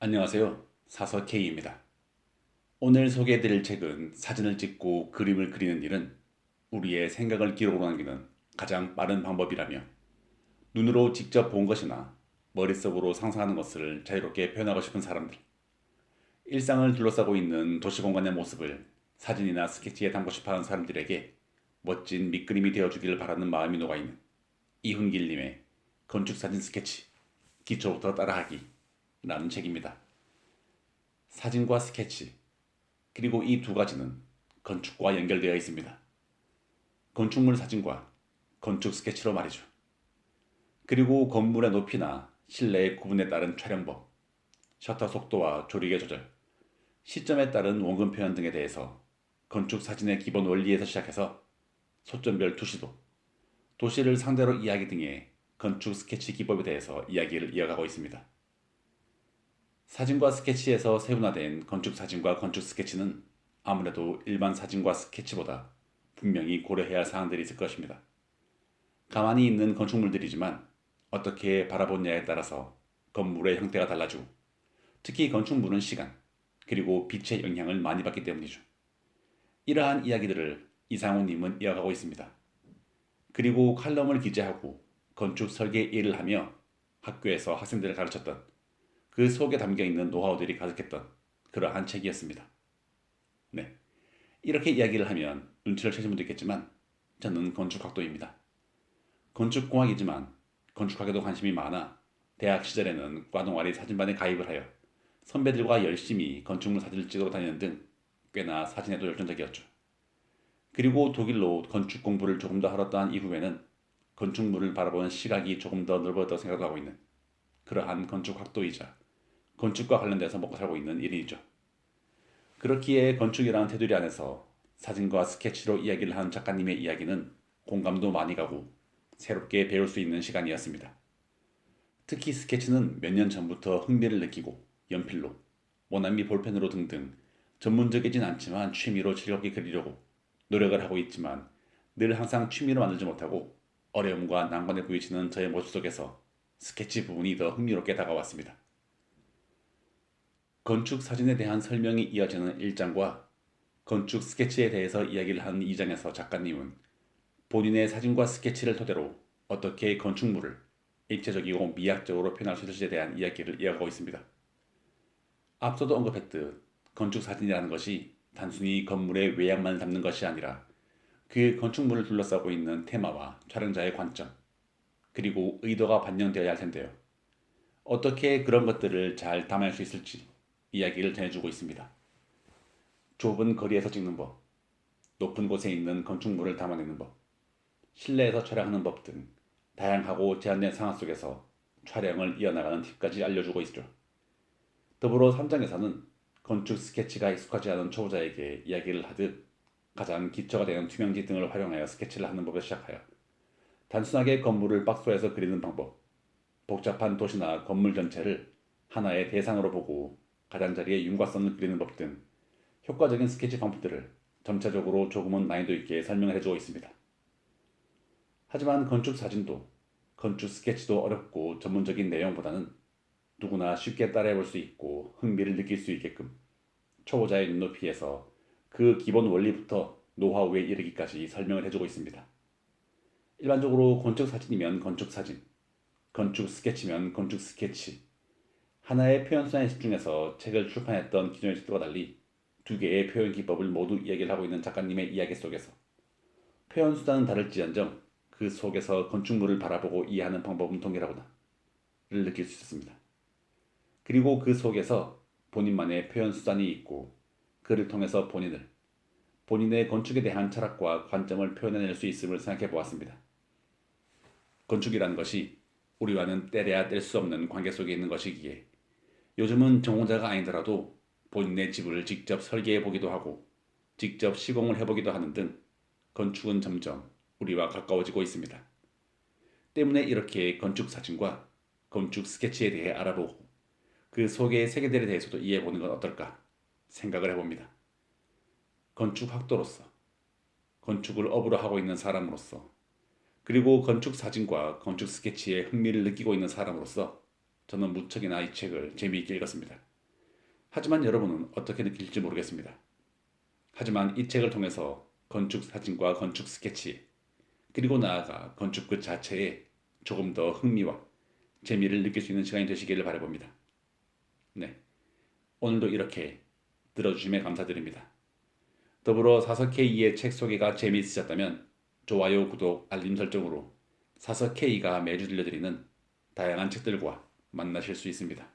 안녕하세요. 사서 K입니다. 오늘 소개해드릴 책은 사진을 찍고 그림을 그리는 일은 우리의 생각을 기록으로 남기는 가장 빠른 방법이라며 눈으로 직접 본 것이나 머릿속으로 상상하는 것을 자유롭게 표현하고 싶은 사람들, 일상을 둘러싸고 있는 도시 공간의 모습을 사진이나 스케치에 담고 싶어하는 사람들에게 멋진 밑그림이 되어주기를 바라는 마음이 녹아있는 이훈길님의 건축사진 스케치 기초부터 따라하기라는 책입니다. 사진과 스케치, 그리고 이 두 가지는 건축과 연결되어 있습니다. 건축물 사진과 건축 스케치로 말이죠. 그리고 건물의 높이나 실내의 구분에 따른 촬영법, 셔터 속도와 조리개 조절, 시점에 따른 원근 표현 등에 대해서 건축 사진의 기본 원리에서 시작해서 소점별 투시도, 도시를 상대로 이야기 등의 건축 스케치 기법에 대해서 이야기를 이어가고 있습니다. 사진과 스케치에서 세분화된 건축 사진과 건축 스케치는 아무래도 일반 사진과 스케치보다 분명히 고려해야 할 사항들이 있을 것입니다. 가만히 있는 건축물들이지만 어떻게 바라보냐에 따라서 건물의 형태가 달라지고, 특히 건축물은 시간, 그리고 빛의 영향을 많이 받기 때문이죠. 이러한 이야기들을 이상우님은 이어가고 있습니다. 그리고 칼럼을 기재하고 건축 설계 일을 하며 학교에서 학생들을 가르쳤던 그 속에 담겨 있는 노하우들이 가득했던 그러한 책이었습니다. 네. 이렇게 이야기를 하면 눈치를 채신 분도 있겠지만 저는 건축학도입니다. 건축공학이지만 건축학에도 관심이 많아 대학 시절에는 과 동아리 사진반에 가입을 하여 선배들과 열심히 건축물 사진을 찍으러 다니는 등 꽤나 사진에도 열정적이었죠. 그리고 독일로 건축 공부를 조금 더 하러 떠난 이후에는 건축물을 바라보는 시각이 조금 더 넓어졌다고 생각하고 있는 그러한 건축학도이자 건축과 관련돼서 먹고 살고 있는 일이죠. 그렇기에 건축이라는 테두리 안에서 사진과 스케치로 이야기를 하는 작가님의 이야기는 공감도 많이 가고 새롭게 배울 수 있는 시간이었습니다. 특히 스케치는 몇 년 전부터 흥미를 느끼고 연필로, 원암미 볼펜으로 등등 전문적이진 않지만 취미로 즐겁게 그리려고 노력을 하고 있지만 늘 항상 취미로 만들지 못하고 어려움과 난관에 부딪히는 저의 모습 속에서 스케치 부분이 더 흥미롭게 다가왔습니다. 건축 사진에 대한 설명이 이어지는 1장과 건축 스케치에 대해서 이야기를 하는 2장에서 작가님은 본인의 사진과 스케치를 토대로 어떻게 건축물을 입체적이고 미학적으로 표현할 수 있을지에 대한 이야기를 이어가고 있습니다. 앞서도 언급했듯 건축 사진이라는 것이 단순히 건물의 외양만 담는 것이 아니라 그 건축물을 둘러싸고 있는 테마와 촬영자의 관점, 그리고 의도가 반영되어야 할 텐데요. 어떻게 그런 것들을 잘 담을 수 있을지 이야기를 전해주고 있습니다. 좁은 거리에서 찍는 법, 높은 곳에 있는 건축물을 담아내는 법, 실내에서 촬영하는 법 등 다양하고 제한된 상황 속에서 촬영을 이어나가는 팁까지 알려주고 있죠. 더불어 3장에서는 건축 스케치가 익숙하지 않은 초보자에게 이야기를 하듯 가장 기초가 되는 투명지 등을 활용하여 스케치를 하는 법에 시작하여 단순하게 건물을 박스화해서 그리는 방법, 복잡한 도시나 건물 전체를 하나의 대상으로 보고 가장자리의 윤곽선을 그리는 법 등 효과적인 스케치 방법들을 점차적으로 조금은 난이도 있게 설명을 해주고 있습니다. 하지만 건축 사진도 건축 스케치도 어렵고 전문적인 내용보다는 누구나 쉽게 따라해볼 수 있고 흥미를 느낄 수 있게끔 초보자의 눈높이에서 그 기본 원리부터 노하우에 이르기까지 설명을 해주고 있습니다. 일반적으로 건축 사진이면 건축 사진, 건축 스케치면 건축 스케치, 하나의 표현 수단에 집중해서 책을 출판했던 기존의 책들과 달리 두 개의 표현 기법을 모두 이야기를 하고 있는 작가님의 이야기 속에서 표현 수단은 다를지언정 그 속에서 건축물을 바라보고 이해하는 방법은 동일하구나를 느낄 수 있었습니다. 그리고 그 속에서 본인만의 표현 수단이 있고 그를 통해서 본인의 건축에 대한 철학과 관점을 표현해낼 수 있음을 생각해 보았습니다. 건축이라는 것이 우리와는 떼려야 뗄 수 없는 관계 속에 있는 것이기에 요즘은 전공자가 아니더라도 본인의 집을 직접 설계해 보기도 하고 직접 시공을 해보기도 하는 등 건축은 점점 우리와 가까워지고 있습니다. 때문에 이렇게 건축 사진과 건축 스케치에 대해 알아보고 그 속의 세계들에 대해서도 이해해보는 건 어떨까 생각을 해봅니다. 건축학도로서, 건축을 업으로 하고 있는 사람으로서, 그리고 건축 사진과 건축 스케치에 흥미를 느끼고 있는 사람으로서 저는 무척이나 이 책을 재미있게 읽었습니다. 하지만 여러분은 어떻게 느낄지 모르겠습니다. 하지만 이 책을 통해서 건축 사진과 건축 스케치, 그리고 나아가 건축 그 자체에 조금 더 흥미와 재미를 느낄 수 있는 시간이 되시기를 바라봅니다. 네, 오늘도 이렇게 들어주심에 감사드립니다. 더불어 사서 K의 책 소개가 재미있으셨다면 좋아요, 구독, 알림 설정으로 사서 K가 매주 들려드리는 다양한 책들과 만나실 수 있습니다.